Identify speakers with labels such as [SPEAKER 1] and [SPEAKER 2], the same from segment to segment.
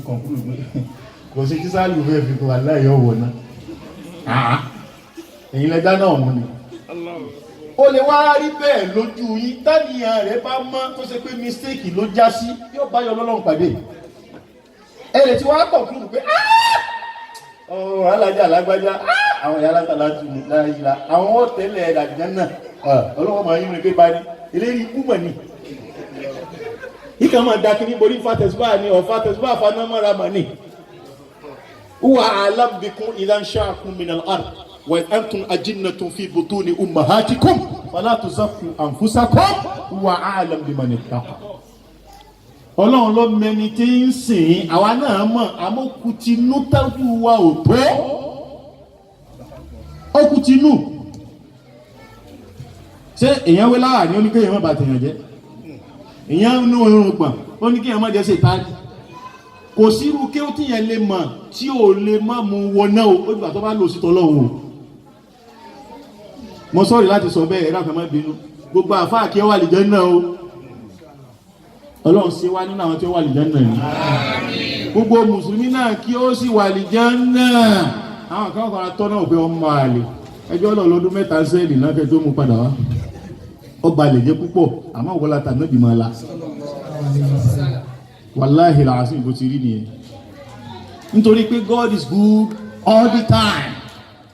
[SPEAKER 1] conclude kò sí tísàlù fẹ́ fi kò wà láyé ọwọ́ náà ẹ̀yin lẹ́dá náà mú ni ó lè wá rí bẹ́ẹ̀ lójú yín tánìyàn rẹ̀ bá mọ́ tó ṣe pé mistake ló já sí yóò bá yọ lọ́lọ́run pàdé ẹ̀rẹ̀ tí wọ́n á conclude pé ọ̀rọ̀ alájà alágbájá àwọn ìyá alátàlá tù ní láyìlá àwọn ọ̀tẹ́lẹ̀ ẹ̀dàjẹ́ náà ọlọ́wọ́ máa yín ní pé bá ní eléyìí ikú mọ̀ ní ìkà máa dákí ní borí fàtẹ̀síbà ní ọ̀fà tẹ̀síbà fanámọ́ra mọ̀ ní wà alábìkún ìdánṣákún minal ard wa antum ajinnatun fi butuni ummahatikum fala tuzakku anfusakum wà a'lam biman ittaqa ọlọ́run ló mẹni tí ń sìn àwa náà mọ̀ amókùtínú tẹ́jú wa ò tó ókùtínú ṣé èèyàn wé láwà ní oníkéyàn mọ́ bá tèèyàn jẹ́ èèyàn nú irun gbọ̀n oníkéyàn mọ́ jẹ́ sí ìtarí kò sírú kí ó tíyẹn lè mọ̀ tí ò lè má mú wọná o ó dìgbà tó bá lò sí tọ́lọ́run o mo sọ́rí láti sọ bẹ́ẹ̀ ẹ̀rọ àfẹ́mọ́ bínú gbogbo àfáà kí ó wà lìjẹ́ náà o ọlọ́run ṣe wá nínú àwọn tí ó wà lìjẹ́ náà ni gbogbo mùsùlùmí náà kí ó sì wà lìjẹ́ náà àwọn kan kọ́ra tọ́ náà pé wọ́n máa lè ẹjọ́ lọ́dún mẹ́ta sẹ́ẹ̀lì náà kẹ́ tó mú padà wá ọba lè jẹ́ púpọ̀ àmọ́ wọ́n láta náà bímọ la wàláhì làásì ìbò ti rí nìyẹn nítorí pé God is good all the time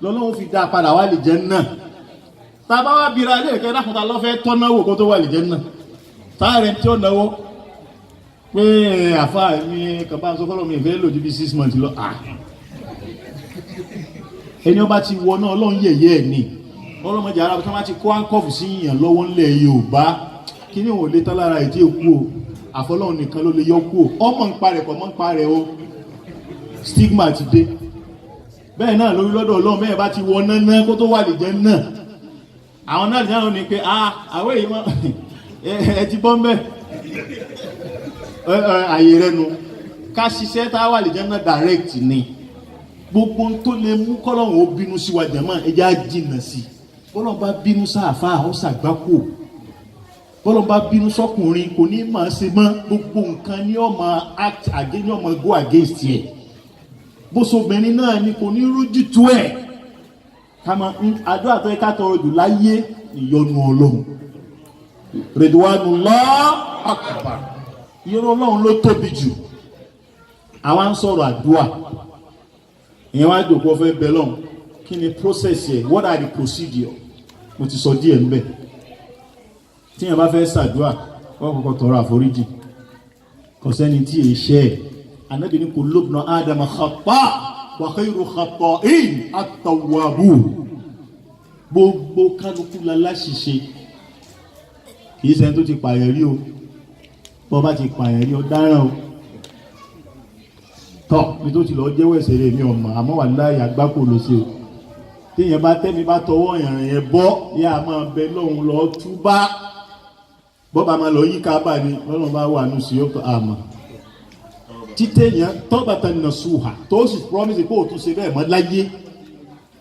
[SPEAKER 1] lọ́lọ́run fi dá padà wá lìjẹ́ náà tàbá wá bíra ilé ẹ̀kẹ́ dákùntà lọ́fẹ́ tọ́ náwó kó tó wà lìjẹ́ náà táàrẹ tí ó náwó pé àfá mi kàbá sọ fọ́lọ́ mi ìfẹ́ lò ju bí 6 months lọ ẹni ọba ti wọ náà ọlọ́run yẹ̀yẹ́ ẹ̀ ní ọlọ́mọdé ara tó má ti kó áńkọ́fù sí ìyàn lọ́wọ́ ńlẹ̀ Yorùbá kí ní òun lè tán lára ìdí èkú o àfọlọ́run nìkan ló lè yọ kú o ọmọ ń parẹ̀ pọ̀ mọ́ ń parẹ̀ o stigma ti dé bẹ́ẹ̀ náà lórí lọ́dọ̀ ọlọ́run bẹ́ẹ̀ bá ti wọ náà kó tó wà lè jẹ́ náà àwọn náà jáwọn ní pé àwẹ́ yìí mọ́ ẹ ti bọ́ mẹ́ àyè rẹnu ká ṣiṣẹ́ tá wà lè jẹ́ náà direct ni gbogbo tó lè mú kọ́lọ́run ó bínú sí wa jẹ̀mọ́ ẹjá jìnà sí bọ́lọ́n bá bínú sáàfá ó ṣàgbákò bọ́lọ́n bá bínú sọ́kùnrin kò ní máa ṣe mọ́ gbogbo nǹkan ní ọmọ act against ní ọmọ go against ẹ̀ bó sobìnrin náà ni kò ní rújú tó ẹ̀ kama àdúrà tó yẹ ká tọrọ jù láyé ìyọ́nú Ọlọ́run Ridwanullah akbar ìyọ́nú Ọlọ́run ló tóbi jù àwa ń sọ̀rọ̀ àdúrà ìyẹn wá jòkó fẹ́ bẹ lọ́hùn kí ni process yẹ what are the procedure mo ti sọ díẹ̀ níbẹ̀ tí yẹn bá fẹ́ ṣàdúrà wọ́n kọ́kọ́ tọrọ àforíjì kò sẹ́ni tí èyí ṣe ẹ̀ Ànábì ní kullu ibn Adama khata' wa khayru khata'in at-tawwabun gbogbo kálukú láláṣìṣe kìí sẹ́ni tó ti pààyàn rí o bọ́ bá ti pààyàn rí o dáràn o tọ́ ní tó ti lọ jẹ́wọ́ ẹ̀ṣẹ̀ rẹ̀ mi ọmọ àmọ́ wà láyé àgbákò ló sí o tí yẹn bá tẹ́mi bá tọwọ́ ìrìn yẹn bọ́ yá máa bẹ lọ́hun lọ túbá bọ́bá máa lọ yí kábà ní lọ́nà bá wà nù sí ọkọ̀ àmà títẹ̀ yẹn tọ́bàtà nà sùhà tó sì promise pé òtún ṣe bẹ́ẹ̀ mọ́ láyé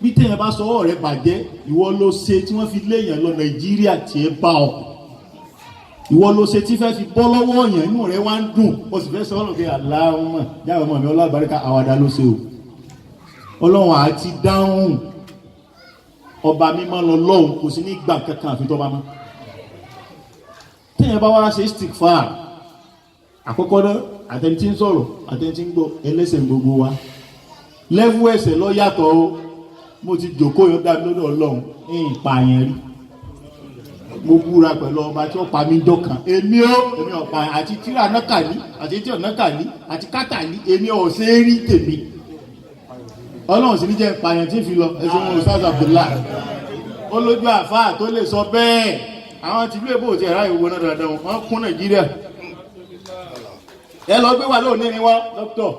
[SPEAKER 1] bí tẹ̀yẹn bá sọwọ́ rẹ̀ bàjẹ́ ìwọ ló ṣe tí wọ́n fi léèyàn lọ Nàìjíríà tí ẹ bá ọ ìwọ ló ṣe tí fẹ́ fi bọ́ lọ́wọ́ yẹn inú rẹ̀ wá ń dùn ó sì fẹ́ sọ ọ́nà pé Allahumma jáwé ọmọ mi ọlọ́bàríkà àwàdà ló ṣe o Ọlọ́run àti dáhùn ọba mímọ́ lọ lọ́hùn kò sí ní gbà kankan àfi tọ́ba mọ́ tẹ́yìn bá wá ṣe istighfar àkọ́kọ́ náà àtẹni tí ń sọ̀rọ̀ àtẹni tí ń gbọ́ ẹlẹ́ṣẹ̀ gbogbo wa lẹ́fù ẹ̀ṣẹ̀ lọ yàtọ̀ o mo ti jòkó yọ dá mi lọ́dọ̀ Ọlọ́run ní ìpààyàn rí mo búra pẹ̀lú ọba tí ó pa mí dọ́kan èmi ọ̀pá àti tíra nákàlí àti tí ọ̀nákàlí àti kátàlí èmi ọ̀sẹ̀ rí tèmi Ọlọ́run sì ní jẹ́ ìpààyàn tí ń fi lọ ẹ̀sìn wọn Ustaz Abdullah ó lójú àfáà tó lè sọ bẹ́ẹ̀ àwọn ti bí èbò ti ẹ̀rá ìwò náà dáadáa wọn kún Nàìjíríà ẹ lọ gbé wà lónìí ni wọ́n dókítọ̀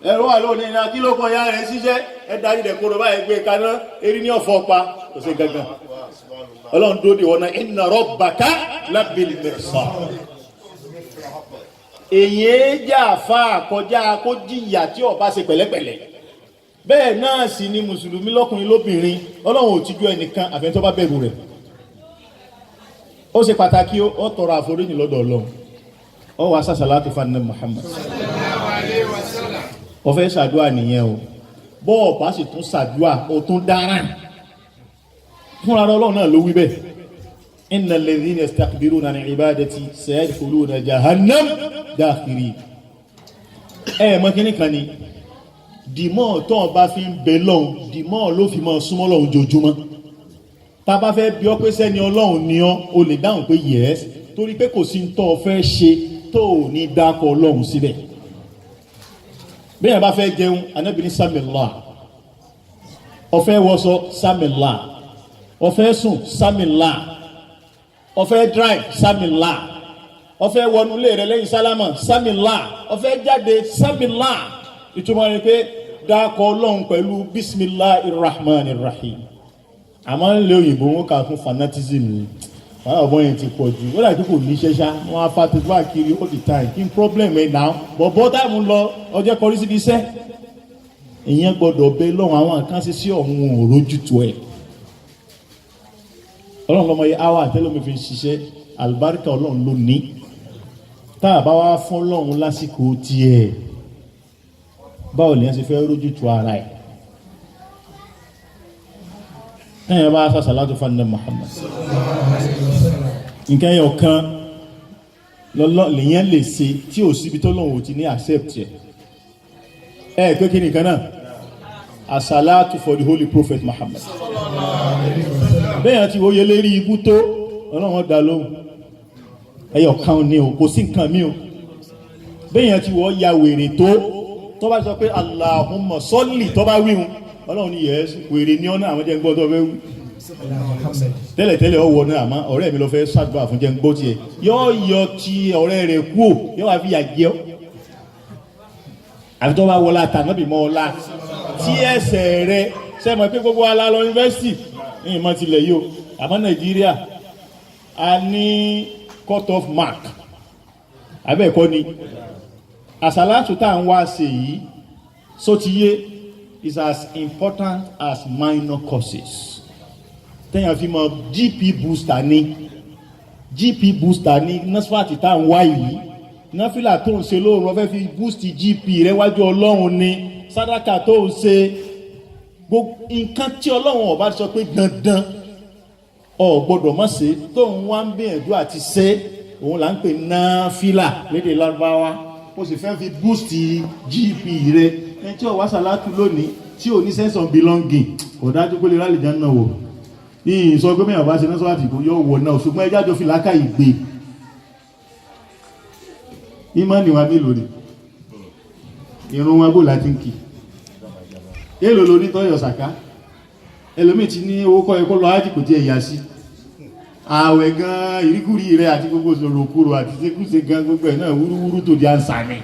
[SPEAKER 1] ẹ̀rọ wà lónìí ni kí ló kọ ya rẹ̀ síṣẹ́ ẹ darí dẹ̀ kóró báyìí gbé kaná erí ní ọ̀fọ̀ pa kò sí gangan Ọlọ́run tó di wọn náà inna rabbaka labil mirsad èyí jà fà kọjá kó jìyà tí ó bá ṣe pẹ̀lẹ́pẹ̀lẹ́ bẹ́ẹ̀ náà sì ni mùsùlùmí lọ́kùnrin lóbìnrin Ọlọ́run ò tijú ẹnìkan àfẹ́ tó bá bẹ̀rù rẹ̀ ó ṣe pàtàkì ó tọrọ àforíjì lọ́dọ̀ Ọlọ́run ó wá sàṣàlátù fún Ànábì Muhammad ó fẹ́ ṣàdúà nìyẹn o bọ́ọ̀ bá sì tún ṣàdúà ó tún dáràn fúnra Ọlọ́run náà ló wí bẹ́ẹ̀ innal ladhina yastakbiruna an ibadati sayadkhuluna jahannam dakhirin. Mọ́ kíní kan ni dìmọ́ tó bá fi ń bẹ lọ́hùn dìmọ́ ló fi mọ́ súnmọ́ lọ́hùn jojúmọ́. Tá bá fẹ́ bí ọ pé sẹ́ni Ọlọ́run ni ọ́ o lè dáhùn pé yes torí pé kò sí tó fẹ́ ṣe tó ní dákọ̀ Ọlọ́run síbẹ̀. Bí ẹ bá fẹ́ jẹun Ànábì ní samillah, ó fẹ́ wọṣọ samillah, ó fẹ́ sùn samillah, ó fẹ́ drive samillah, ó fẹ́ wọnú ilé rẹ̀ lẹ́yìn sálámà samillah, ó fẹ́ jáde samillah. Ìtumọ̀ rẹ̀ pé dákọ̀ Ọlọ́run pẹ̀lú bismillahir rahmanir rahim. Àmọ́ ń lé òyìnbó wọn kà fún fanatism ni àwọn ọ̀bọ̀n yẹn ti pọ̀ jù ó dàbí kò ní ṣẹ́ṣá wọn á fa tẹ̀síwá kiri all the time kí n problem ẹ̀ náà bọ̀bọ̀ táìmù lọ ọjọ́ kọrí síbi iṣẹ́ ìyẹn gbọ́dọ̀ bẹ lọ́wọ́ àwọn àkáǹsí sí ọ̀hún òrójútu ẹ̀ Ọlọ́run lọ́mọ yẹ áwà àtẹ́lómi fi ń ṣiṣẹ́ àlùbáríkà Ọlọ́run ló ní tá a bá wá fún Ọlọ́run lásìkò tiẹ̀ báwo lèyàn ṣe fẹ́ rójútu ara ẹ̀ ẹ̀yẹ bá sá sàlátù fún Muhammad nǹkan ẹ̀yọ kan lèyàn lè ṣe tí ò síbi tó lọ́wọ́ ti ní accept ẹ̀ pé kí nìkan náà as-salatu for the holy prophet Muhammad bẹ́yàn ti wòye lérí ibú tó Ọlọ́run dá lóhùn ẹ̀yọ kan ní o kò sí nǹkan mí o bẹ́yàn ti wọ́ ya wèrè tó bá sọ pé Allahumma salli tó bá wíhun Ọlọ́run ní yẹ́s wèrè ní ọ́nà àwọn jẹ́ ń gbọ́ tó fẹ́ wú tẹ́lẹ̀tẹ́lẹ̀ ọwọ́ náà àmá ọ̀rẹ́ mi lọ fẹ́ ṣàdúrà fún jẹ́ ń gbọ́ tí ẹ yọ́ yọ ti ọ̀rẹ́ rẹ̀ kú ò yọ́ wà fi yàjẹ́ ọ́ àfi tó bá wọlá tànábì mọ́ ọlá tí ẹsẹ̀ rẹ̀ sẹ́mọ̀ pé gbogbo alá lọ yunifásitì ní ìmọ̀ tilẹ̀ yìí o àmọ́ Nàìjíríà a ní cut off mark abẹ́ẹ̀kọ́ ni àsàlátù tá à ń wá ṣe yìí sótìyé is as important as minor courses. Tẹ́yàn fi mọ GP booster ní nọ́sífàtì tá à ń wá yìí náfìlà tó ń ṣe lóòrùn ọ̀fẹ́ fi boost GP rẹ wájú Ọlọ́run ní sàdákà tó ń ṣe gbogbo nǹkan tí Ọlọ́run ọba sọ pé dandan o gbọ́dọ̀ má ṣe tó ń wá ń gbìyànjú àti ṣe òun là ń pè náfìlà lédè Lárúbáwá ó sì fẹ́ fi boost GP rẹ ẹni tí ó wá sàlátù lónìí tí ò ní sense of belonging kò dájú pé lè rálì jẹ́ náà wò ní sọ pé mẹ́yàn bá ṣe náà sọ́wọ́tì kò yóò wọ̀ náà ṣùgbọ́n ẹjá jọ fi láká ìgbé ìmọ̀ níwá mélòó rẹ̀ ìrún wọn bó láti ń kì èlò lórí tọ́yọ̀ sàká ẹlòmí ti ní owó kọ́ ẹkọ́ lọ ájì kò tí ẹ̀yà sí ààwẹ̀ gan ìríkúrí rẹ̀ àti gbogbo òṣòròkúrò àti ṣekúṣe gan gbogbo ẹ̀ náà wúrúwúrú tó di àǹsà ni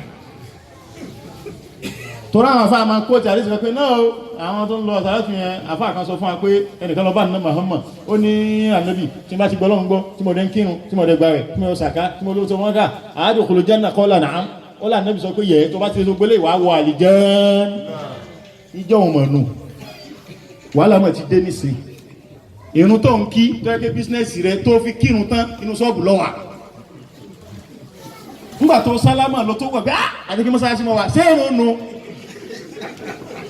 [SPEAKER 1] tọ́rọ àwọn afá ma kó tí a lè sọ pé náà àwọn tó ń lọ ọ̀sàrá fi yẹn afá kan sọ fún wa pé ẹnìkan lọ bá nínú Muhammad ó ní ànábì tí bá ti gbọ́ lọ́n gbọ́ tí mo dẹ̀ ń kírun tí mo dẹ̀ gbà rẹ̀ tí mo sàká tí mo ló tó wọ́n dà àádọ́kùnlé jẹ́nà kọ́lá náà ó là ànábì sọ pé yẹ tó bá ti tó gbélé ìwà wọ àlìjẹ́n ìjọ òun mọ̀nù wàhálà mọ̀ ti dé nìsín irun tó ń kí tó yẹ kí bísínẹ́sì rẹ tó fi kírun tán inú ṣọ́ọ̀bù lọ́wà nígbà tó sálámà lọ tó wọ̀ pé àti kí mọ́sálásí mọ́ wa ṣé irun nu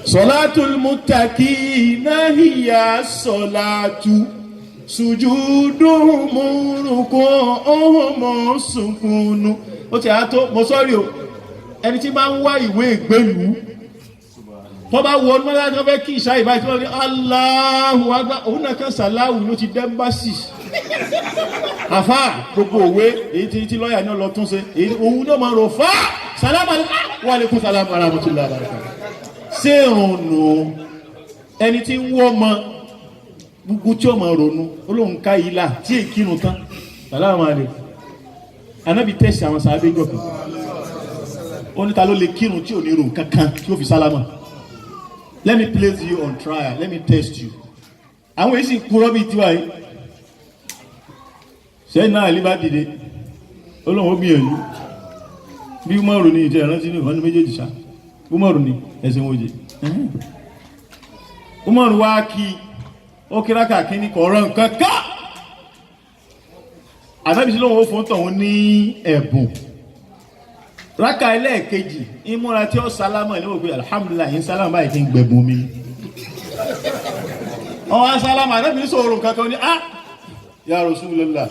[SPEAKER 1] Salatul muttaqina hiya salatu sujuduhum ruku'uhum sukunu. Ó ti àtó mo sọ́rí o ẹni tí bá ń wá ìwé ìgbélú tó bá wọ ọdún mẹ́ta tó fẹ́ kí ìṣá ìbáyìí tó rí Allahu Akbar òun náà kan sàláwù ló ti dẹ́mbásì àfá gbogbo òwe èyí tí lọ́yà náà lọ tún ṣe òun náà máa rò fá sàlámù wa alaikum sàlámù warahmatullahi wabarakatuh ṣé ìrùnnù ẹni tí ń wọ́ mọ gbogbo tí ó máa ronú olóhùn ká ìlà tí èkínú tán sàlámù alaikum anábì tẹ́sì àwọn sàábé jọ̀kan ó níta ló lè kírun tí ò ní rò kankan tí ó fi sálámà. Let me place you on trial. Let me test you. Àwọn èsì kúrọ́ bí tiwa yìí. Ṣé náà ilé bá dìde? Olóhùn ó gbìyànjú. Bí Umaru ní ìjẹ́ ìrántí ní ìwọ́n ní méjèèjì ṣá. Umaru ní ẹ̀sìn wòye. Umaru wá kí ó kíráka kíní kọ̀ọ̀rọ̀ nǹkan ká. Àbẹ́bí sí lóhùn ó fún tọ̀hún ní ẹ̀bùn. rákà ẹlẹ́ẹ̀kejì ìmúra tí ó sálámà ní òpin alhamdulillah yìí sálámà báyìí kí n gbẹ̀bùn mi ọwọ́ sálámà náà bí sọ̀rọ̀ kankan ní ya Rasulullah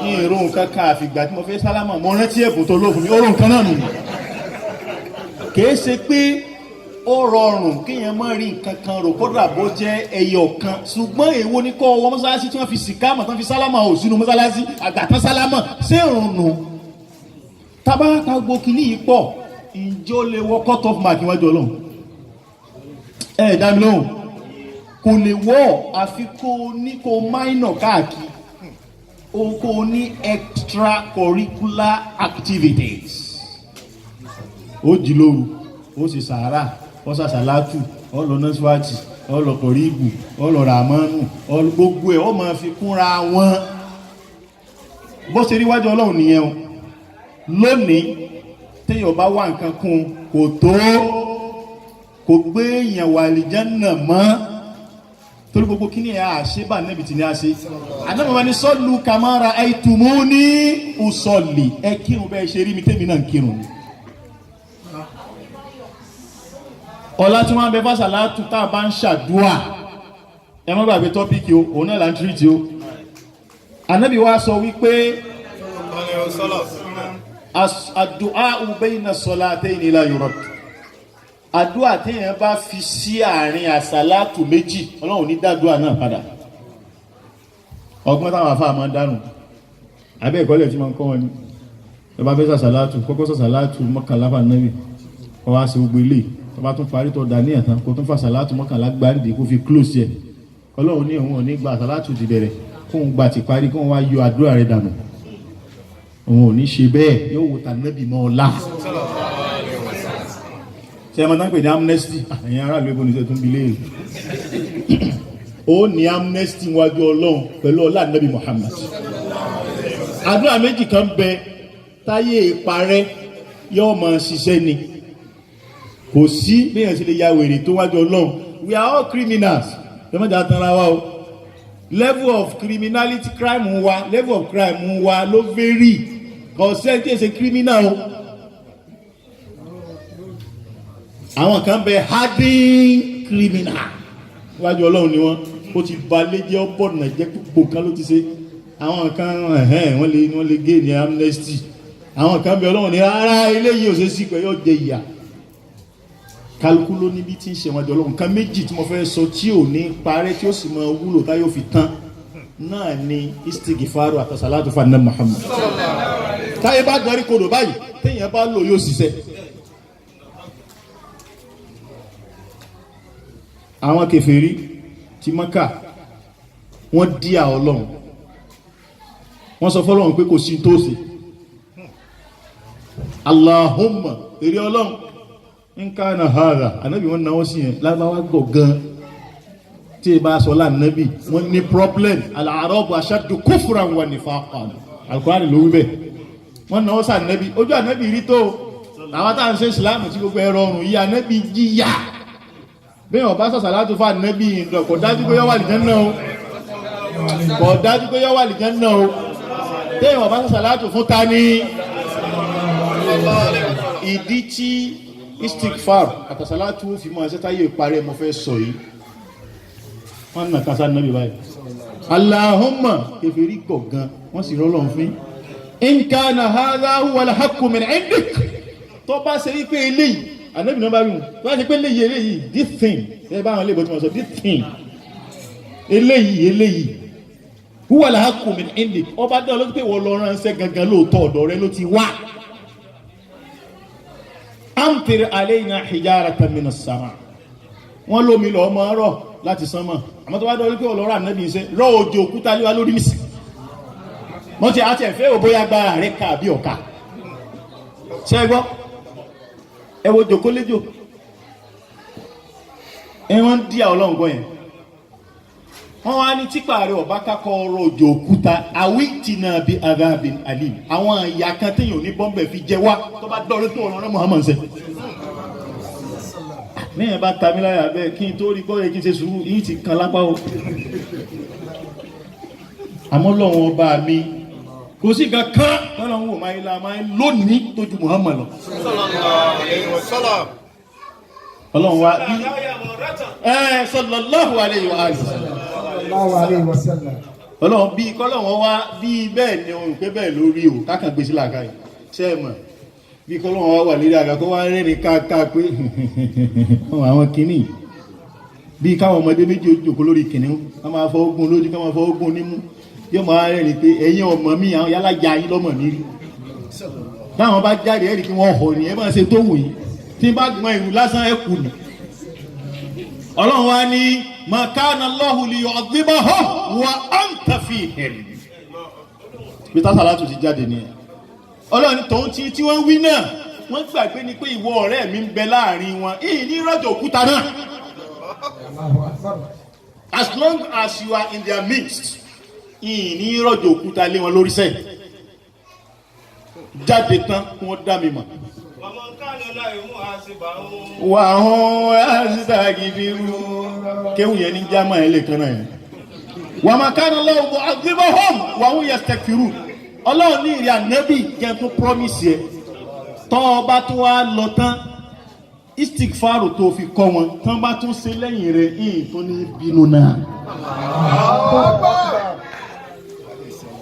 [SPEAKER 1] ní ìrún kankan àfìgbà tí mo fẹ́ sálámà mo rántí ẹ̀bùn tó lófin mi ó rún kan náà nù kìí ṣe pé ó rọrùn kéèyàn má rí nǹkan kan rò kódà bó jẹ́ ẹyọ kan ṣùgbọ́n èwo ní kọ́ ọwọ́ mọ́sálásí tí wọ́n fi sìkámà tán fi sálámà ò sínú mọ́sálásí àgbàtán sálámà ṣé ìrùnnù tabaka gbókìlì yìí pọ̀ ìjọ lè wọ cut off mark níwájú ọlọ́run dámi lóhùn kò lè wọ́ àfi kó ní kó minor káàkiri o kó ní extracurricular activities ó jí lóru ó sì sàárà ó sàṣàlátù ó lọ nọ́síwájì ó lọ kọ̀ríbù ó lọ ràmánù gbogbo ẹ̀ ó máa fi kúnra wọn bó ṣe rí wájú ọlọ́run nìyẹn o lónìí téèyàn bá wà nǹkan kún kò tó kò gbé èèyàn wà àlìjánnà mọ́ torí gbogbo kí ni àṣebà nẹ́bì tí ní a ṣe àdábàbà ní sọ́lù kàmára aitumuni usolli ẹ kírun bẹ́ẹ̀ ṣe rí mi tèmi náà kírun ọlá tí wọ́n bẹ fásàlátù tá a bá ń ṣàdúà ẹ má gbàgbé tọ́pìkì o òun náà là ń tírìtì o ànábì wa sọ wípé àdúà bayna salatayn la yurad àdúà téèyàn bá fi sí àárín àsàlátù méjì ọlọ́run ní dádúà náà padà ọgbọ́n táwọn afá máa dánù abẹ́ ìkọ́lẹ̀ tí máa ń kọ́ wọn ni tó bá fẹ́ sàsàlátù kọ́kọ́ sàsàlátù mọ́kànlá fà náà kọ́ wá sí gbogbo ilé tó bá tún parí tó dà ní ẹ̀tàn kó tún fàsàlátù mọ́kànlá gbárídì kó fi close yẹ ọlọ́run ní òun ò ní gba àsàlátù ti bẹ̀rẹ̀ kóun gba ti parí kóun wá yọ àdúrà rẹ̀ dànù òun ò ní ṣe bẹ́ẹ̀ yóò wò tà nẹ́bì mọ́ ọlá ṣe ẹmọ tán pè ní amnesty ẹ̀yìn ará ìlú ẹgbọ́n ní ṣe tún bí léèrè ó ní amnesty wájú ọlọ́run pẹ̀lú ọlá nẹ́bì Muhammad àdúrà méjì kan bẹ táyé ìparẹ́ yóò máa ṣiṣẹ́ ni kò sí bíyàn sí lè ya wèrè tó wájú ọlọ́run we are all criminals lọ́mọdé tanra wa o level of criminality crime wa level of crime wa ló vary consent is a criminal o àwọn kan bẹ hardened criminal wájú ọlọ́run ni wọ́n ó ti balẹ̀ jẹ́ ọ̀pọ̀nà jẹ́ gbogbo kan ló ti ṣe àwọn kan wọ́n lè gé ní amnesty àwọn kan bẹ ọlọ́run ní rárá eléyìí ò ṣe sí pé yóò jẹ ìyà kálukú ló níbi tí ń ṣe wájú ọlọ́run kan méjì tí mo fẹ́ sọ tí ò ní parẹ́ tí ó sì máa wúlò táyọ̀ fi tán náà ni istighfaru àtàsálátù fún Ànábì Muhammad táyé bá darí kodò báyìí téèyàn bá lò yóò ṣiṣẹ́. àwọn kèfèrí ti Mákà wọ́n díà ọlọ́run wọ́n sọ fọ́lọ́run pé kò sí tó ṣe Allahumma èrè ọlọ́run in kana hadha ànábì wọ́n náwó sí yẹn lábáwá gbọ̀ gan tí ẹ bá sọ láàánábì wọ́n ní problem al-arabu ashaddu kufran wa nifaqan Al-Qur'an ló wí bẹ́ẹ̀ wọ́n náwó sí ànábì ojú ànábì rí tó àwọn táwọn ṣe ìsìlámù tí gbogbo ẹ̀rọ ọ̀run yìí ànábì jíyà bẹ́ẹ̀ ọba sàṣàlátù fún ànábì ìdọ̀ kò dájú pé yọ́ wà lìjánná o kò dájú pé yọ́ wà lìjánná o bẹ́ẹ̀ ọba sàṣàlátù fún ta ní ìdí tí istighfar àtàṣàlátù fi mọ́ ẹsẹ́ táyé ìparí ẹmọ fẹ́ sọ yìí wọ́n nà kásá nábì báyìí Allahumma kèfèrí gọ̀gán wọ́n sì rọ́lọ́ fún in kana hadha huwa al-haqqu min indik tó bá ṣe wípé eléyìí ànábì náà bá rí wọn tó bá ṣe pé eléyìí this thing ẹ bá wọn lébò tí wọ́n sọ this thing eléyìí huwa al-haqqu min indik ọba dán ló pé wọ́n lọ ránṣẹ́ gangan lóòótọ́ ọ̀dọ̀ rẹ ló ti wá amtir alayna hijaratan minas sama wọ́n lómi lọ ọmọ rọ̀ láti sánmà àmọ́ tó bá dán pé ọlọ́rọ̀ ànábì ṣe rọ òjò òkúta lé wa lórí nìsí wọ́n ti àti ẹ̀fẹ́ òbóyá agbára rẹ̀ ká bí ọ̀ka ṣẹ́gbọ́ ẹwọ jòkó léjò ẹwọ́n díà ọlọ́ǹgọ́ yẹn wọ́n wá ní típa rẹ̀ ọ̀bá kákọ́ ọrọ̀ òjò òkúta àwítì náà bí adhabin alim àwọn ìyá kan téèyàn ní bọ́m̀bẹ̀ fi jẹ wá tó bá dọ́rẹ́ tó ọ̀rọ̀ Muhammad ṣe níyẹn bá ta mí láyà bẹ́ẹ̀ kí n tó rí gbọ́yẹ kí n ṣe sùúrù yìí ti kan lápá o àmọ́ lọ́wọ́ ọba mi kò sí kankan lọ́wọ́ wò máa ilá máa lónìí tó ju Muhammad lọ. Ọlọ́run wa bí sallallahu alayhi wa sallam. Ọlọ́run bí kọ́lọ́run wá bí bẹ́ẹ̀ ni ohun pé bẹ́ẹ̀ lórí o kákan gbé sí làákàyè ṣe é mọ̀ bí kọ́lọ́run wá wà lérí àga kó wá rẹ́rìn káàká pé àwọn kìíní bí káwọn ọmọdé méjì ó jòkó lórí kìnìún ká máa fọ ogun lójú ká máa fọ ogun nímú yóò máa rẹ́rìn pé ẹ̀yin ọmọ mi àwọn yálàjà yín lọ́mọ mi rí táwọn bá jáde ẹ̀rì kí wọ́n họ̀ ní ẹ máa ṣe tó wù yín tí bá gbọ́n ìlú lásán ẹ̀ kù ní. Ọlọ́run wa ní ma kana Allahu liyu'adhibahum wa anta fihim. bí tásàlátù ti jáde ní ẹ̀ Ọlọ́run ní tòun tí wọ́n wí náà wọ́n gbàgbé ni pé ìwọ ọ̀rẹ́ mi ń bẹ láàrin wọn ìyìn ní rọ̀jò òkúta náà. As long as you are in their midst ìyìn ní rọ̀jò òkúta lé wọn lórí sẹ́yìn jáde tán wọ́n dá mi mọ̀. wà hún àṣìṣà gidi rú kéwù yẹn ní jámà ẹ̀ lè kan náà yẹn. wà má kánà lọ́wọ́ bọ̀ àgbébọ̀ hóm wà hún yẹ stẹ̀kìrù Ọlọ́run ní ìrìn ànábì jẹ́ tó promise yẹ tọ́ ọba tó wá lọ tán istikfaru tó fi kọ́ wọn tán bá tún ṣe lẹ́yìn rẹ̀ ìyìn tó ní bínú náà.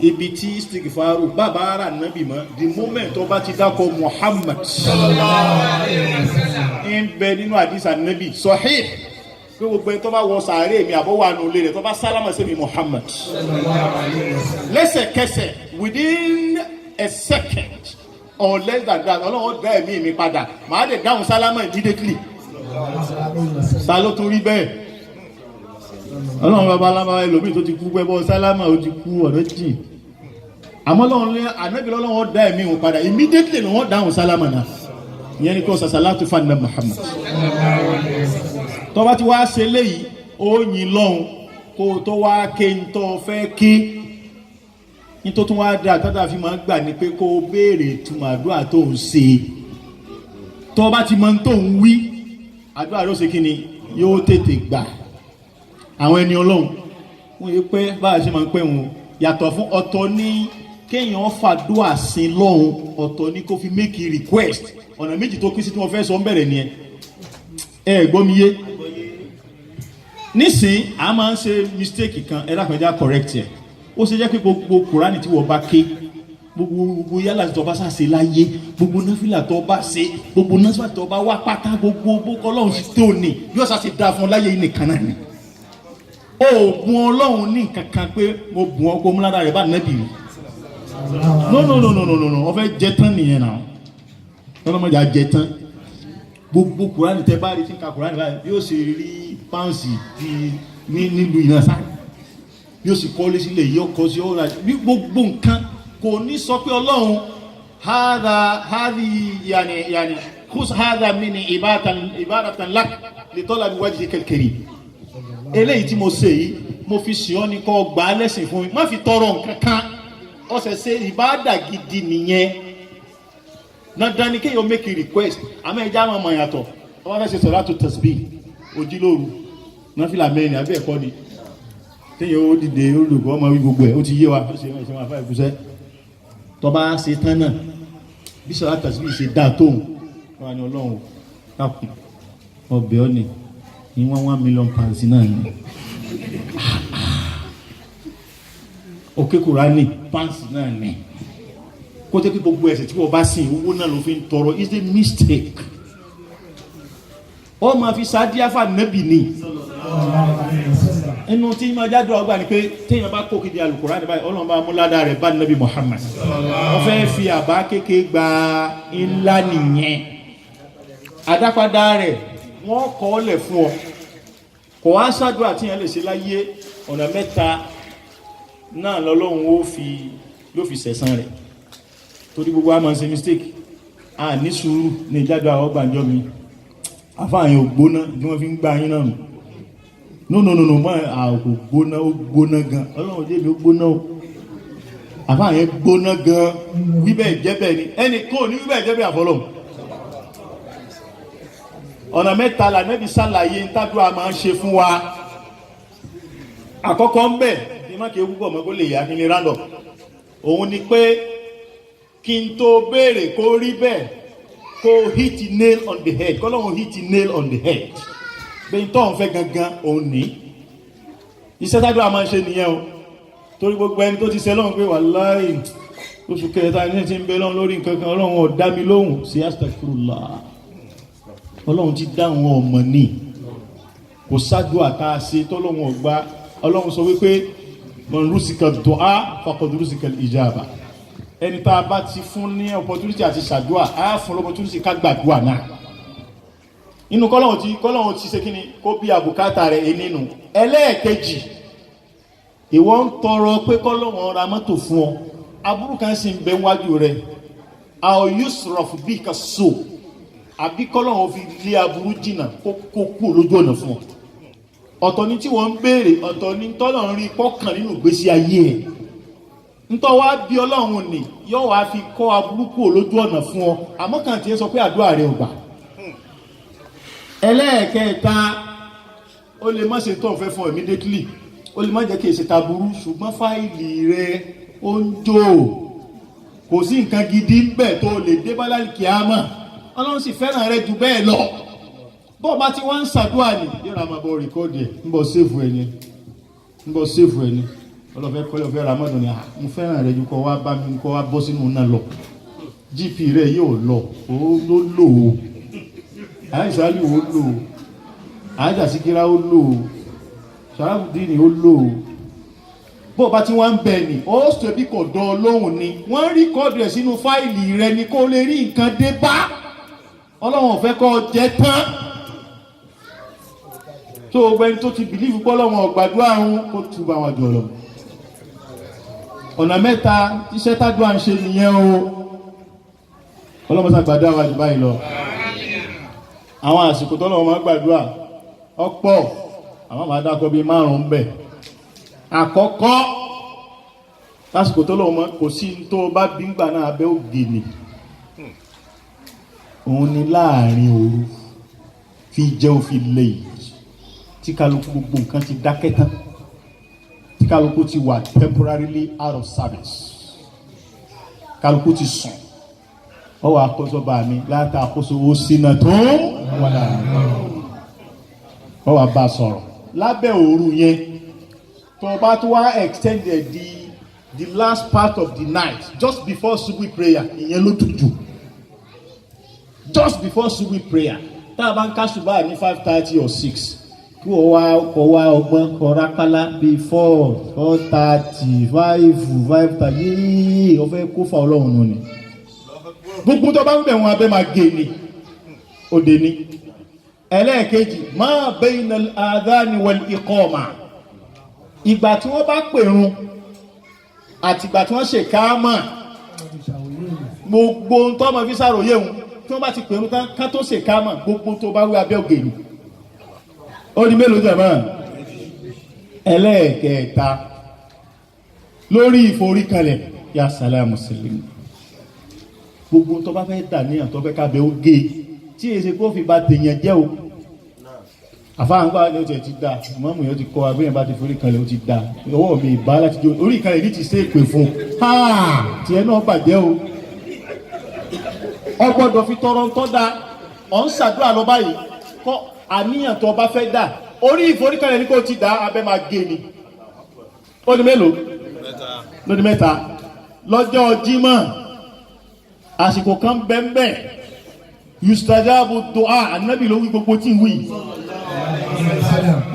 [SPEAKER 1] Ibi tí istikfaru bàbá ara nàbì mọ́ the moment tó bá ti dákọ̀ Muhammad ń bẹ nínú àdìsá nàbì sahih pé gbogbo ẹni tó bá wọ sàárè mi àbọ̀wọ̀ àánú ilé rẹ̀ tó bá sálámà sí mi Muhammad lẹ́sẹ̀kẹsẹ̀ within a second or less than that Ọlọ́run dá ẹ̀mí mi padà màá dẹ̀ dáhùn sálámà immediately sálọ́ tó rí bẹ́ẹ̀ Ọlọ́run bàbá alábàá ẹlòmíì tó ti kú pẹ́ sálámà ó ti kú ọ̀rẹ́ jìn àmọ́ Ọlọ́run lé ànábì Ọlọ́run dá ẹ̀mí wọn padà immediately ni wọ́n dáhùn sálámà náà ìyẹn ni kò sàṣàlátù fànà Muhammad tó bá ti wá ṣe léyìí ó yìn lọ́hùn kó tó wá ké ń tọ́ fẹ́ ké ní tó tún wá dá tátà fi máa ń gbà ní pé kó o béèrè ìtumọ̀ àdúrà tó ń ṣe tó bá ti máa ń tó ń wí àdúrà ló ṣe kí ni yóò tètè gbà àwọn ẹni Ọlọ́run wọ́n yé pé bá a ṣe máa ń pẹ́ wọn yàtọ̀ fún ọ̀tọ̀ ní kéèyàn fàdúrà sí lọ́hùn ọ̀tọ̀ ní kó fi make a request ọ̀nà méjì tó kí sí tí wọ́n fẹ́ sọ ń bẹ̀rẹ̀ nìyẹn ẹ gbọ́ mi yé nísìn a máa ń ṣe mistake kan ẹ dákọjá correct ẹ ó ṣe jẹ́ pé gbogbo kùránì tí wọ́n bá ké gbogbo yálà tó bá ṣàṣe láyé gbogbo náfìlà tó bá ṣe gbogbo náfìlà tó bá wá pátá gbogbo Ọlọ́run ti tó ní yóò ṣàṣe dáa fún láyé yìí nìkan náà ni oògùn Ọlọ́run ní nǹkan kan pé mo bùn ọ́ kó múládà rẹ̀ bá nẹ́bì rí no wọ́n fẹ́ jẹ tán nìyẹn náà ọlọ́mọdé á jẹ tán gbogbo kùránì tẹ bá rí tí ń ka kùránì báyìí yóò ṣe rí páùnsì nílùú iná sáré yóò sì kọ́lé sílẹ̀ yóò kọ́ sí ọ̀rọ̀ àti gbogbo nǹkan kò ní sọ pé Ọlọ́run hádà kús hádà mi ni ìbádatan lak lè tọ́lá mi wájú kẹ̀kẹ́rì eléyìí tí mo ṣe yìí mo fi ṣe ọ́ ní kọ́ gbà á lẹ́sìn fún mi má fi tọrọ nǹkan kan ọ̀sẹ̀ ṣe ìbádà gidi nìyẹn dandan ni kéèyàn make a request àmọ́ ẹja máa mọ̀ yàtọ̀ wọ́n fẹ́ ṣe sọ̀rọ̀ tasbih ojúlóru náfìlà mẹ́rin àbẹ́ ẹ̀kọ́ ni téèyàn ó dìde olùkọ́ ọmọ wí gbogbo ẹ̀ ó ti yé wa ó ṣe máa fà ìkúṣẹ́ tọba ṣe tán náà bí sọ̀rọ̀ tasbih ṣe dáa tóun wọ́n ní Ọlọ́run kápùn ọbẹ̀ ọ́nì ní £1 million náà ni òkè Kùránì pàǹsì náà ni kó tẹ́ kí gbogbo ẹ̀ṣẹ̀ tí wọ́n bá sìn owó náà ló fi ń tọrọ is a mistake ó máa fi sáàdíáfà nẹ́bì ni inú tí ma jáde ọgbà ni pé téèyàn bá kó kìdí Al-Qur'ani báyìí Ọlọ́run bá mú ládàá rẹ̀ bá nẹ́bì Muhammad wọ́n fẹ́ fi àbá kéèké gba ńlá nìyẹn àdápadà rẹ̀ wọ́n kọ́ ọ́ lẹ̀ fún ọ kò wá ṣàdúrà tí yẹn lè ṣe láyé ọ̀nà mẹ́ta náà lọ́lọ́run ló fi sẹ̀san rẹ̀ torí gbogbo a máa ṣe mistake a ní sùúrù ní ìjádọ́ àwọn gbàǹjọ́ mi àfáàyàn ògbóná tí wọ́n fi ń gbá yín náà nù mọ́ àkó gbóná ó gbóná gan Ọlọ́run jẹ́ mi ó gbóná ó àfáàyàn gbóná gan wíbẹ̀ jẹ́bẹ̀ ni ẹni kò ní wíbẹ̀ jẹ́bẹ̀ àfọlọ́hun ọ̀nà mẹ́ta là nẹ́bí sàlàyé tádùá máa ń ṣe fún wa àkọ́kọ́ ń bẹ̀ ní má kí ó púpọ̀ mọ́ kó lè yá kí ní rándọ̀ òun ni pé kí n tó béèrè kó rí bẹ́ẹ̀ kó hit nail on the head kọ́lọ́hún hit nail on the head bẹ́ẹ̀ tó ń fẹ́ gangan òun ní iṣẹ́ tájú àmọ́ ṣe nìyẹn o torí gbogbo ẹni tó ti ṣe lọ́hùn pé wàláhì oṣù kẹta ní ti ń bẹ lọ́hùn lórí nǹkan kan ọlọ́run ọ̀dá mi lóhùn sí astaghfirullah ọlọ́run ti dáhùn ọmọ ní kò ṣáájú àtàṣe tọ́lọ́run ọ̀gbá ọlọ́run sọ wípé man rusika du'a faqad rusika al-ijaba ẹni tá a bá ti fún ní opportunity àti ṣàdúà á fún l'opportunity ká gbàdúà náà inú kọ́lọ́hun ti ṣe kíni kó bí àbùkátà rẹ̀ nínú ẹlẹ́ẹ̀kejì ìwọ ń tọrọ pé kọ́lọ́hun ra mọ́tò fún ọ aburú kan sì ń bẹ wájú rẹ̀ aw yusraf bika so àbí kọ́lọ́hun fi lé aburú jìnnà kó kú lójú ọ̀nà fún ọ ọ̀tọ̀ ni tí wọ́n ń béèrè ọ̀tọ̀ ni tọ́lọ́run rí pọ́kàn nínú ìgbésí ayé ẹ̀ ntọ́ wá bí ọlọ́run ní yóò wá fi kọ́ aburúkú lójú ọ̀nà fún ọ àmọ́ kàn tí ẹ sọ pé àdúrà rẹ ò gbà ẹlẹ́ẹ̀kẹta ó lè má ṣe tó ń fẹ́ fún immediately ó lè má jẹ́ kí èsì taburú ṣùgbọ́n fáìlì rẹ ó ń jò kò sí nǹkan gidi ń bẹ̀ tó lè dé bálálì kíámà ọlọ́run sì fẹ́ràn rẹ jù bẹ́ẹ̀ lọ bọ́ọ̀ bá ti wọ́n ń ṣàdúrà ní yóò máa bọ́ rìkọ́dì ẹ̀ ń bọ̀ séèfù ẹni ọlọ́fẹ́ kọ́lé ọ̀fẹ́ ramọ́dù ni mo fẹ́ràn rẹ jù kọ́ wá bá mi kọ́ wá bọ́ sínú náà lọ gp rẹ yóò lọ ó ló lò ó àìsàlù ó lò ó àìsàsíkírá ó lò ó sàràbùdíìnì ó lò ó bọ́ọ̀ bá ti wọ́n ń bẹ̀ ni ó sọ bí kò dán lóhùn ni wọ́n rìkọ́dù ẹ̀ sínú fáìlì rẹ ni kó lè rí nǹkan dé bá ọlọ́run ọ̀fẹ́ kọ́ jẹ tán tó ọgbẹ́ni tó ti bìlífù pọ́ lọ́wọ́ ọ̀gbàdúrà àrùn kó túbà wọn jọ lọ ọ̀nà mẹ́ta iṣẹ́ tádùá ń ṣe nìyẹn o ọlọ́mọsá gbàdúrà wájú báyìí lọ àwọn àsìkò tọ́lọ́wọ́ máa gbàdúrà ọ̀pọ̀ àwọn máa dákọ̀ bíi 5 bẹ̀ àkọ́kọ́ lásìkò tọ́lọ́wọ́ máa kò sí tó bá bí ń gbà náà abẹ́ ògìnì òun ni láàrin òru fi jẹ́ òfin lẹ́yìn tí kálukú gbogbo nǹkan ti dákẹ́ tán tí kálukú ti wà temporarily out of service kálukú ti sùn ọwọ́ àkóso bá mi láti àkóso ó sínà tó wà láàrin ọwọ́ bá sọ̀rọ̀ lábẹ́ òru yẹn tó bá tó wá extended the last part of the night just before subuh prayer ìyẹn ló tutù just before subuh prayer tá a bá ń ká ṣùgbọ́n ní 5:30 or 6 kí wọ́n wá ọgbọ́n kọ́rápálá bíi 4, 4:30, 5:30 yìí ọ̀fẹ́ kó fa ọlọ́run nù ni gbogbo tó bá ń bẹ̀ wọn abẹ́ máa gé ni òde ni ẹlẹ́ẹ̀kejì ma bayna al-adhan wal-iqama ìgbà tí wọ́n bá pèrun àti ìgbà tí wọ́n ṣe káámà gbogbo tó máa fi ṣàròyé wọn tí wọ́n bá ti pèrun tán ká tó ṣe káámà gbogbo tó bá wí abẹ́ ògè ni ó di mélòó jẹ́ máa ẹlẹ́ẹ̀kẹta lórí ìforíkalẹ̀ ya salamu sílẹ̀ gbogbo tó bá fẹ́ dà ní àtọ́fẹ́ kábẹ̀ ó gé tí èsè kó fi bá tèèyàn jẹ́ o àfáàǹgbà ni ó ti dá ìmọ̀mù yóò ti kọ́ agbéyàn bá ti foríkalẹ̀ ó ti dá ọwọ́ mi ìbá láti jó orí ìkalẹ̀ ní ti ṣe èpè fún tí ẹ náà bàjẹ́ o ọgbọ́dọ̀ fi tọrọ ń tọ́ da ọ̀ ń ṣàdúrà lọ báyìí kọ́ àníyàn tó bá fẹ́ dà orí ìforíkalẹ̀ ní kò ti dá abẹ́ máa gé ni ó di mélòó lódi mẹ́ta lọ́jọ́ Jímọ̀ àsìkò kan bẹ́ẹ̀ yustajabu du'a ànábì ló wí gbogbo tí ń wí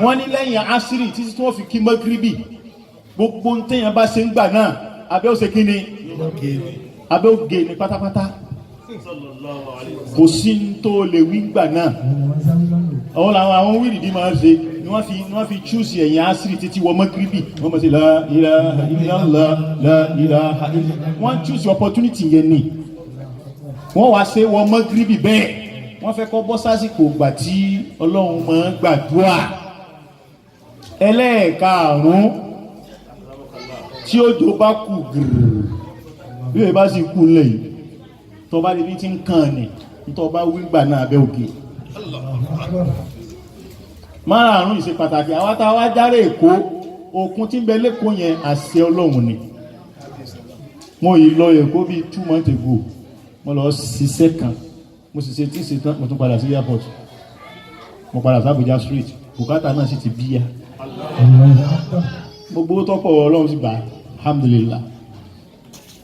[SPEAKER 1] wọ́n ní lẹ́yìn asiri títí tí wọ́n fi kí mọ́gíríbì gbogbo ń tẹ́yàn bá ṣe ń gbà náà abẹ́ ó ṣe kí ni abẹ́ ó gé ni pátápátá kò sí tó lè wí gbà náà àwọn wíìdì máa ń ṣe ni wọ́n fi chúùsì ẹ̀yìn asiri títí wọ mọ́gíríbì wọ́n mọ̀ sí la ilaha illallah la ilaha illallah wọ́n chúùsì opportunity yẹn ni wọ́n wá ṣe wọ mọ́gíríbì bẹ́ẹ̀ wọ́n fẹ́ kọ́ bọ́ sásìkò gbà tí ọlọ́run máa ń gbàdúrà ẹlẹ́ẹ̀karùn-ún tí òjò bá kù gìrì bí ó bá sì kú lẹ́yìn tó bá débi tí ń kàn ní tó bá wígbà náà abẹ́ òkè márààrún ìṣe pàtàkì àwọn tá a wá járe Èkó òkun tí ń bẹ lẹ́kọ̀ọ́ yẹn àṣẹ ọlọ́run ni mo yìí lọ Èkó bíi 2 months ago mo lọ ṣiṣẹ́ kan mo sì ṣe tí ṣe tán mo tún padà sí airport mo padà sí Abuja street bùkátà náà sì ti bíyà gbogbo tọ́pọ̀ Ọlọ́run sì bá alhamdulillah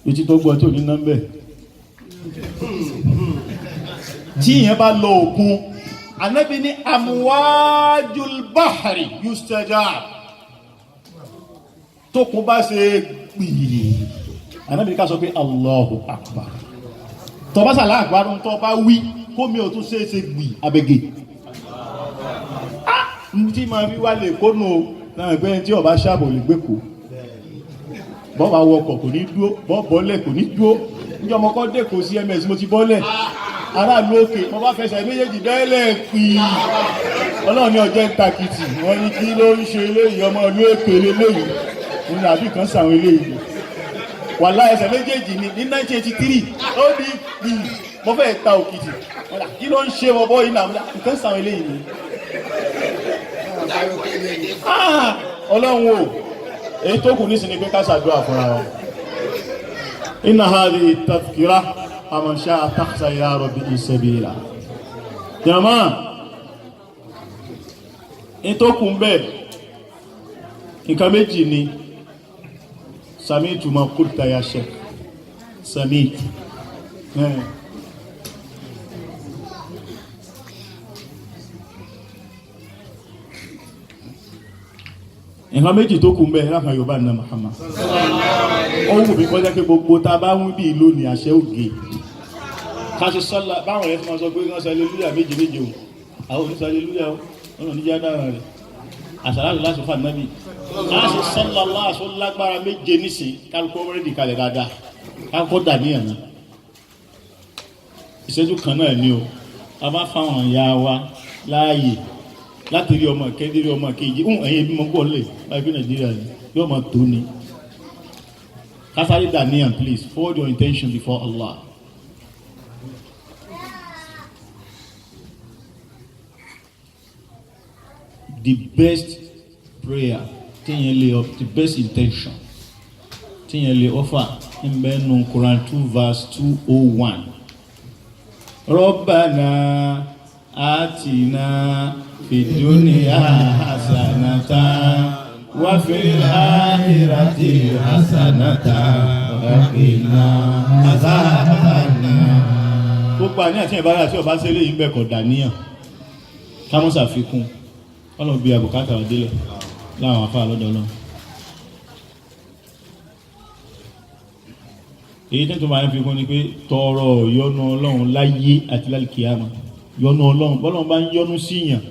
[SPEAKER 1] etí tó gbọ́ tí ò ní nọ́mbẹ̀ tí ìyẹn bá lọ òkun Ànábì ní amwajul bahri yustajab tó kún bá ṣe gbìyì Ànábì ká sọ pé Allahu Akbar tó bá sàlá àgbàrún tó bá wí kó mi ò tún ṣe é ṣe gbì abẹ́gẹ́ tí ma fi wá lè kónú náà gbé tí ọba ṣàbò lè gbé kó bọ́ bá wọkọ̀ kò ní dúó bọ́ bọ́lẹ̀ kò ní dúó ní ọmọkọ́ dé kò sí ms mo ti bọ́lẹ̀ aráàlú òkè mo bá fẹsẹ̀ méjèèjì bẹ́ẹ̀lẹ̀ pì Ọlọ́run ní ọjọ́ ìtàkìtì wọ́n ní kí ló ń ṣe eléyìí ọmọ ìlú èpè eléyìí òun àbí kan sàwọn eléyìí wàlá ẹsẹ̀ méjèèjì ní 1983 ó ní pì mo fẹ́ ta òkìtì kí ló ń ṣe ọbọ̀ yìí náà nǹkan sàwọn eléyìí ni Ọlọ́run o èyí tó kù nísìnyí pé ká ṣàdúrà fúnra wa inna hadhihi tadhkira faman sha'a ittakhadha ila rabbihi sabila jama èyí tó kù ń bẹ nǹkan méjì ni sami'tu ma qulta ya sheikh sami'tu nǹkan méjì tó kù ń bẹ láfà Yorùbá ní Muhammad ó wù mí kọjá pé gbogbo ta bá ń bí lónìí àṣẹ ògè káṣí sọ́lá báwọn rẹ̀ tí wọ́n sọ pé wọ́n sọ aleluya méje méje o àwọn oníṣẹ́ aleluya ọ̀nà níjà dára rẹ̀ àṣàlálù láti fà nábì káṣí sọ́lá láàṣọ lágbára méje nísìn kálukọ́ rẹ́dì kalẹ̀ dáadáa kálukọ́ dà níyàn náà ìṣẹ́jú kan náà ni o a bá fáwọn ìyá wa láàyè láti rí ọmọ kẹ́dí rí ọmọ kejì ẹ̀yìn bí mo gbọ́ lè láì fi Nàìjíríà ni yóò máa tó ni kásáré daniel please forward your intention before Allah the best prayer the best intention tíyẹn lè offer ń bẹ nù Quran 2 verse 201 Rabbana atina fid dunya hasanatan wa fil akhirati hasanatan wa qina azabannar. Gbogbo àní àti ìbára àti ọba ṣẹlẹ̀ yìí bẹ̀kọ̀ dàníyàn kámọ́ ṣàfikún ọlọ́run bí àbùkátà ọdílẹ̀ láwọn afá lọ́dọ̀ náà. Èyí tẹ́tù máa ń fi kún ni pé tọrọ yọ́nú ọlọ́run láyé àti lálùkìyàmá yọ́nú ọlọ́run bọ́lọ́run bá ń yọ́nú síyàn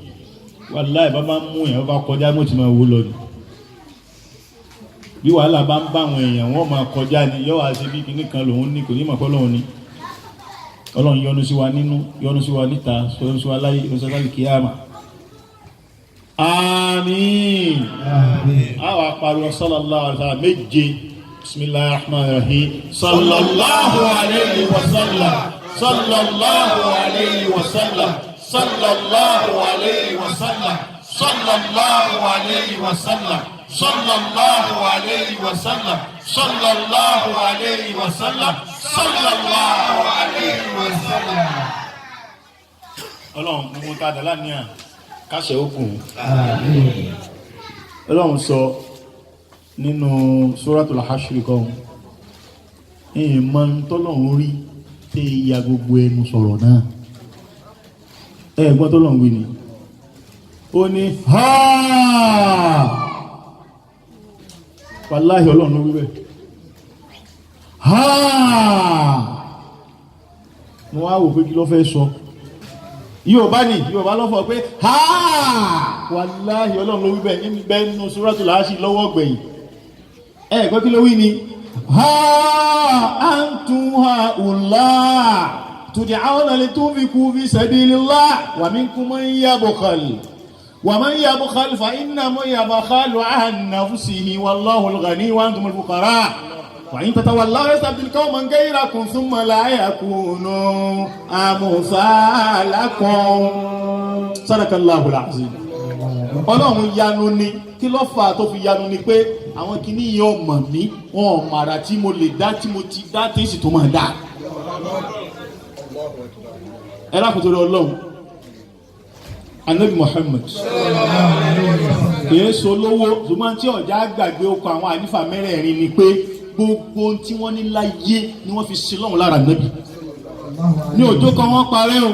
[SPEAKER 1] wàláhì bá máa ń mú èèyàn bá kọjá mọ́ ti máa wó lọ ni bí wàhálà bá ń bá àwọn èèyàn wọ́n máa kọjá ni yọ́ wá sí bí kinní kan lòun ní kò ní mọ̀ pé ọlọ́run ni ọlọ́run yọ́nú sí wa nínú yọ́nú sí wa níta yọ́nú sí wa láyé yọ́nú sí wa lálùkìyàmá. Àmín. Àwọn àpàrọ̀ sallallahu alaihi wasallam méje. Bismillahir Rahmanir Rahim. Sallallahu alayhi wa sallam. Sallallahu alayhi wa sallam. Sallallahu alayhi wa sallam. Sallallahu alayhi wa sallam. Sallallahu alayhi wa sallam. Sallallahu alayhi wa sallam. Sallallahu alayhi wa sallam. Ọlọ́run gbogbo ta dà lánìí káṣẹ ogun. Ọlọ́run sọ nínú Suratul Hashri kan èyí mọ́ tọ́lọ́run rí tí ya gbogbo ẹnu sọ̀rọ̀ náà ẹgbọ́n tọ́lọ́run wí ni ó ní háà wàláhì Ọlọ́run ló wíbẹ̀ háà mo wá wò pé kí ló fẹ́ sọ Yorùbá ní Yorùbá lọ́fọ̀ pé háà wàláhì Ọlọ́run ló wíbẹ̀ ní bẹ́ẹ̀nù Suratul Hashri lọ́wọ́ gbẹ̀yìn ẹ̀gbọ́n kí ló wí ni ha antum haulaa tud'auna litunfiqu fi sabilillah wa minkum man yabkhal fa innama yabkhalu an nafsihi wallahu al-ghani wa antum al-fuqara wa in tatawallaw yastabdil qauman ghayrakum thumma la yakunu amsalakum. Sadaqallahu al-azim. Ọlọ́run yanu ni kí ló fà tó fi yanu ni pé àwọn kìíní yìí ò mọ̀ mí wọn ò màrà tí mo lè dá tí mo ti dá tí sì tó máa dá. Ẹ lákòótó lọ Ọlọ́run Ànábì Muhammad kìí so lówó ṣùgbọ́n tí ọ̀já gbàgbé okọ̀ àwọn àlífà mẹ́rẹ̀ẹ̀rin ni pé gbogbo tí wọ́n ní láyé ni wọ́n fi ṣe lọ́run lára Ànábì ní òjò kan wọ́n parẹ́ o